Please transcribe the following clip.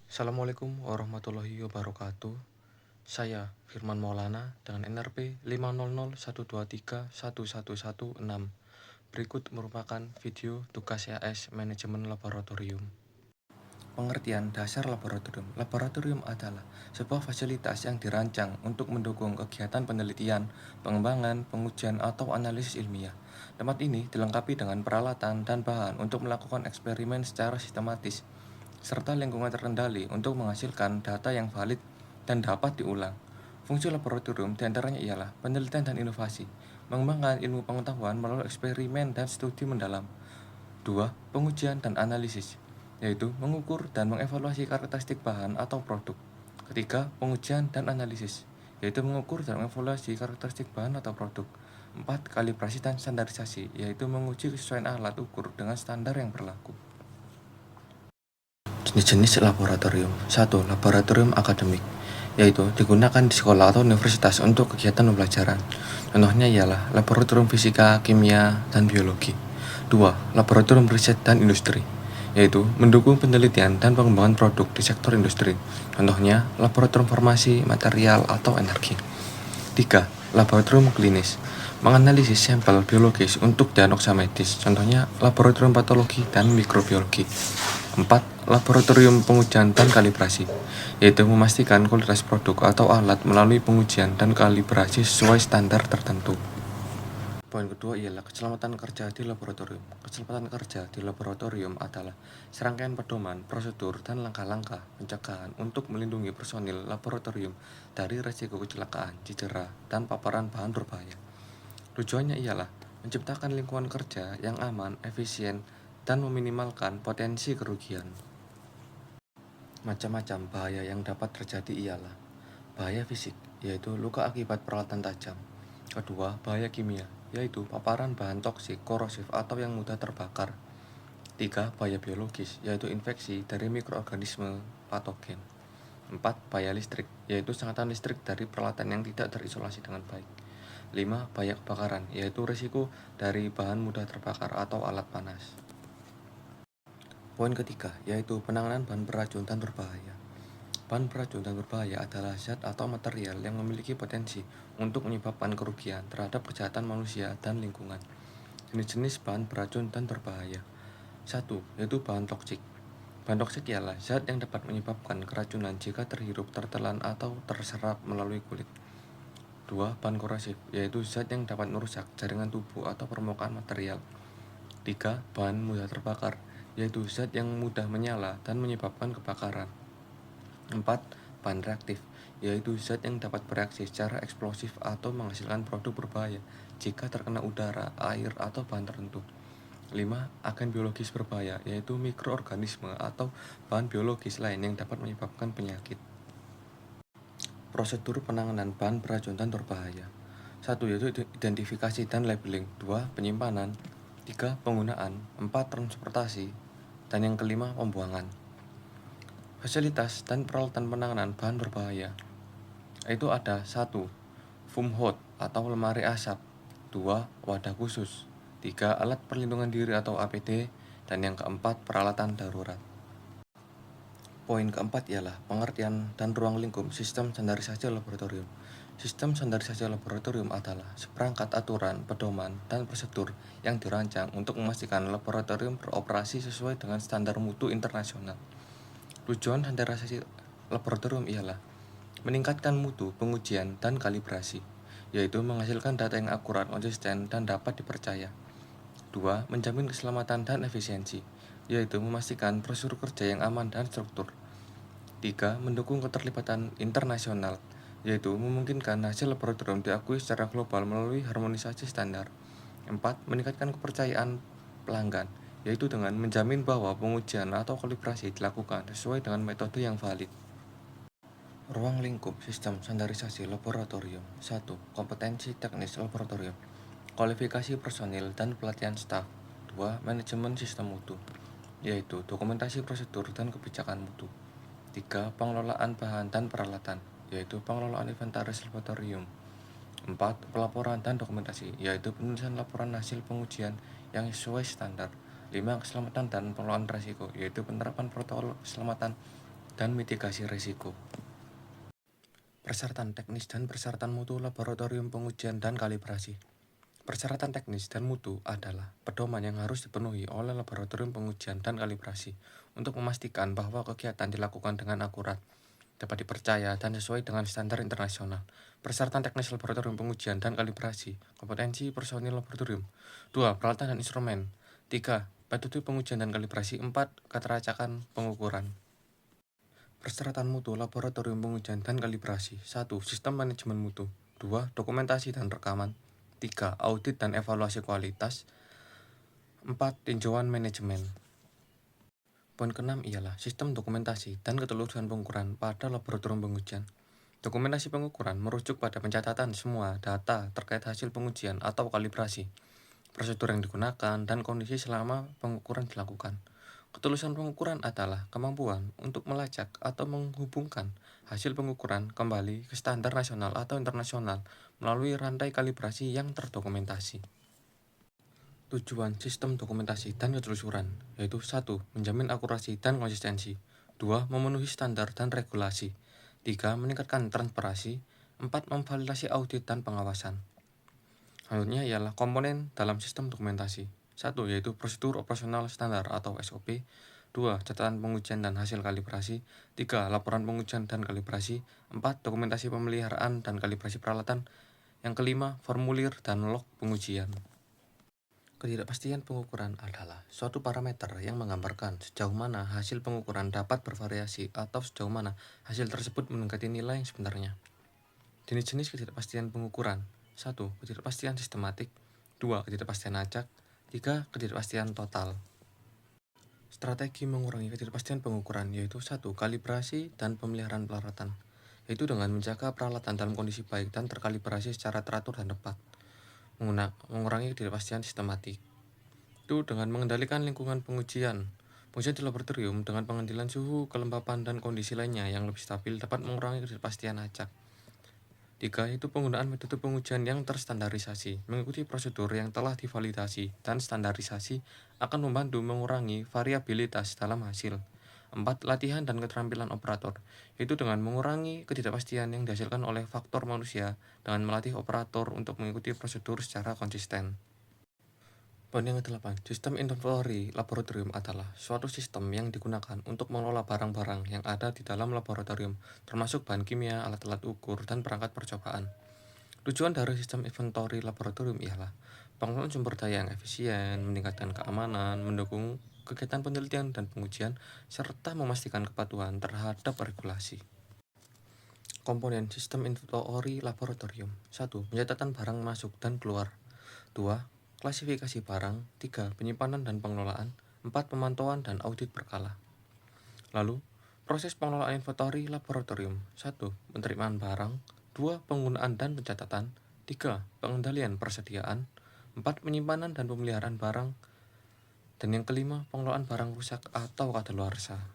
Assalamualaikum warahmatullahi wabarakatuh. Saya Firman Maulana dengan NRP 50012311116. Berikut merupakan video tugas CAS Manajemen Laboratorium. Pengertian dasar laboratorium. Laboratorium adalah sebuah fasilitas yang dirancang untuk mendukung kegiatan penelitian, pengembangan, pengujian, atau analisis ilmiah. Tempat ini dilengkapi dengan peralatan dan bahan untuk melakukan eksperimen secara sistematis, serta lingkungan terkendali untuk menghasilkan data yang valid dan dapat diulang. Fungsi laboratorium diantaranya ialah penelitian dan inovasi, mengembangkan ilmu pengetahuan melalui eksperimen dan studi mendalam. 2. Pengujian dan analisis, yaitu mengukur dan mengevaluasi karakteristik bahan atau produk. Ketiga, pengujian dan analisis, yaitu mengukur dan mengevaluasi karakteristik bahan atau produk. 4. Kalibrasi dan standarisasi, yaitu menguji kesesuaian alat ukur dengan standar yang berlaku. Jenis-jenis laboratorium. 1. Laboratorium akademik, yaitu digunakan di sekolah atau universitas untuk kegiatan pembelajaran. Contohnya ialah laboratorium fisika, kimia, dan biologi. 2. Laboratorium riset dan industri, yaitu mendukung penelitian dan pengembangan produk di sektor industri. Contohnya laboratorium farmasi, material, atau energi. 3. Laboratorium klinis, menganalisis sampel biologis untuk diagnosa medis. Contohnya laboratorium patologi dan mikrobiologi. 4. Laboratorium pengujian dan kalibrasi, yaitu memastikan kualitas produk atau alat melalui pengujian dan kalibrasi sesuai standar tertentu. Poin kedua ialah keselamatan kerja di laboratorium. Keselamatan kerja di laboratorium adalah serangkaian pedoman, prosedur, dan langkah-langkah pencegahan untuk melindungi personil laboratorium dari risiko kecelakaan, cedera, dan paparan bahan berbahaya. Tujuannya ialah menciptakan lingkungan kerja yang aman, efisien, dan meminimalkan potensi kerugian. Macam-macam bahaya yang dapat terjadi ialah bahaya fisik, yaitu luka akibat peralatan tajam. Kedua, bahaya kimia, yaitu paparan bahan toksik, korosif, atau yang mudah terbakar. 3. Bahaya biologis, yaitu infeksi dari mikroorganisme patogen. 4. Bahaya listrik, yaitu sengatan listrik dari peralatan yang tidak terisolasi dengan baik. 5. Bahaya kebakaran, yaitu risiko dari bahan mudah terbakar atau alat panas. Poin ketiga, yaitu penanganan bahan beracun dan berbahaya. Bahan beracun dan berbahaya adalah zat atau material yang memiliki potensi untuk menyebabkan kerugian terhadap kesehatan manusia dan lingkungan. Jenis-jenis bahan beracun dan berbahaya. 1. Yaitu bahan toksik. Bahan toksik ialah zat yang dapat menyebabkan keracunan jika terhirup, tertelan, atau terserap melalui kulit. 2. Bahan korosif, yaitu zat yang dapat merusak jaringan tubuh atau permukaan material. 3. Bahan mudah terbakar, yaitu zat yang mudah menyala dan menyebabkan kebakaran. 4. Bahan reaktif, yaitu zat yang dapat bereaksi secara eksplosif atau menghasilkan produk berbahaya jika terkena udara, air, atau bahan tertentu. 5. Agen biologis berbahaya, yaitu mikroorganisme atau bahan biologis lain yang dapat menyebabkan penyakit. Prosedur penanganan bahan beracun dan berbahaya. 1. Yaitu identifikasi dan labeling. 2. Penyimpanan. 3. Penggunaan. 4. Transportasi. Dan yang kelima, pembuangan. Fasilitas dan peralatan penanganan bahan berbahaya, itu ada 1. Foam hood atau lemari asap. 2. Wadah khusus. 3. Alat perlindungan diri atau APD. Dan yang keempat, peralatan darurat. Poin keempat ialah pengertian dan ruang lingkup sistem standarisasi laboratorium. Sistem standarisasi laboratorium adalah seperangkat aturan, pedoman, dan prosedur yang dirancang untuk memastikan laboratorium beroperasi sesuai dengan standar mutu internasional. Tujuan standarisasi laboratorium ialah meningkatkan mutu pengujian dan kalibrasi, yaitu menghasilkan data yang akurat, konsisten, dan dapat dipercaya. 2. Menjamin keselamatan dan efisiensi, yaitu memastikan prosedur kerja yang aman dan struktur. 3. Mendukung keterlibatan internasional, yaitu memungkinkan hasil laboratorium diakui secara global melalui harmonisasi standar. 4. Meningkatkan kepercayaan pelanggan, yaitu dengan menjamin bahwa pengujian atau kalibrasi dilakukan sesuai dengan metode yang valid. Ruang lingkup sistem standarisasi laboratorium. 1. Kompetensi teknis laboratorium, kualifikasi personil dan pelatihan staf. 2. Manajemen sistem mutu, yaitu dokumentasi prosedur dan kebijakan mutu. 3. Pengelolaan bahan dan peralatan, yaitu pengelolaan inventaris laboratorium. 4. Pelaporan dan dokumentasi, yaitu penulisan laporan hasil pengujian yang sesuai standar. 5. Keselamatan dan pengelolaan risiko, yaitu penerapan protokol keselamatan dan mitigasi risiko. Persyaratan teknis dan persyaratan mutu laboratorium pengujian dan kalibrasi. Persyaratan teknis dan mutu adalah pedoman yang harus dipenuhi oleh laboratorium pengujian dan kalibrasi untuk memastikan bahwa kegiatan dilakukan dengan akurat, dapat dipercaya, dan sesuai dengan standar internasional. Persyaratan teknis laboratorium pengujian dan kalibrasi, kompetensi personil laboratorium. 2. Peralatan dan instrumen. 3. Metode pengujian dan kalibrasi. 4. Keteracakan pengukuran. Persyaratan mutu laboratorium pengujian dan kalibrasi. 1. Sistem manajemen mutu. 2. Dokumentasi dan rekaman. 3. Audit dan evaluasi kualitas. 4. Tinjauan manajemen. Poin ke-6 ialah sistem dokumentasi dan ketelurusan pengukuran pada laboratorium pengujian. Dokumentasi pengukuran merujuk pada pencatatan semua data terkait hasil pengujian atau kalibrasi, prosedur yang digunakan, dan kondisi selama pengukuran dilakukan. Ketulusan pengukuran adalah kemampuan untuk melacak atau menghubungkan hasil pengukuran kembali ke standar nasional atau internasional melalui rantai kalibrasi yang terdokumentasi. Tujuan sistem dokumentasi dan ketelusuran yaitu 1. Menjamin akurasi dan konsistensi. 2. Memenuhi standar dan regulasi. 3. Meningkatkan transparansi. 4. Memvalidasi audit dan pengawasan. Selanjutnya ialah komponen dalam sistem dokumentasi. 1. Yaitu prosedur operasional standar atau SOP. 2. Catatan pengujian dan hasil kalibrasi. 3. Laporan pengujian dan kalibrasi. 4. Dokumentasi pemeliharaan dan kalibrasi peralatan. Yang kelima, formulir dan log pengujian. Ketidakpastian pengukuran adalah suatu parameter yang menggambarkan sejauh mana hasil pengukuran dapat bervariasi atau sejauh mana hasil tersebut mendekati nilai yang sebenarnya. Jenis-jenis ketidakpastian pengukuran. 1. Ketidakpastian sistematik. 2. Ketidakpastian acak. 3. Ketidakpastian total. Strategi mengurangi ketidakpastian pengukuran yaitu 1. Kalibrasi dan pemeliharaan peralatan, yaitu dengan menjaga peralatan dalam kondisi baik dan terkalibrasi secara teratur dan tepat. Mengurangi ketidakpastian sistematik itu dengan mengendalikan lingkungan pengujian. Pengujian di laboratorium dengan pengendalian suhu, kelembapan, dan kondisi lainnya yang lebih stabil dapat mengurangi ketidakpastian acak. 3. Itu penggunaan metode pengujian yang terstandarisasi. Mengikuti prosedur yang telah divalidasi dan standarisasi akan membantu mengurangi variabilitas dalam hasil. 4. Latihan dan keterampilan operator, yaitu dengan mengurangi ketidakpastian yang dihasilkan oleh faktor manusia dengan melatih operator untuk mengikuti prosedur secara konsisten. Poin yang ke-8, sistem inventory laboratorium adalah suatu sistem yang digunakan untuk mengelola barang-barang yang ada di dalam laboratorium, termasuk bahan kimia, alat-alat ukur, dan perangkat percobaan. Tujuan dari sistem inventory laboratorium ialah pengelolaan sumber daya yang efisien, meningkatkan keamanan, mendukung kegiatan penelitian dan pengujian, serta memastikan kepatuhan terhadap regulasi. Komponen sistem inventory laboratorium. 1. Pencatatan barang masuk dan keluar. 2. Klasifikasi barang. 3. Penyimpanan dan pengelolaan. 4. Pemantauan dan audit berkala. Lalu, proses pengelolaan inventory laboratorium. 1. Penerimaan barang. 2. Penggunaan dan pencatatan. 3. Pengendalian persediaan. 4. Penyimpanan dan pemeliharaan barang. Dan yang kelima, pengelolaan barang rusak atau kadaluarsa.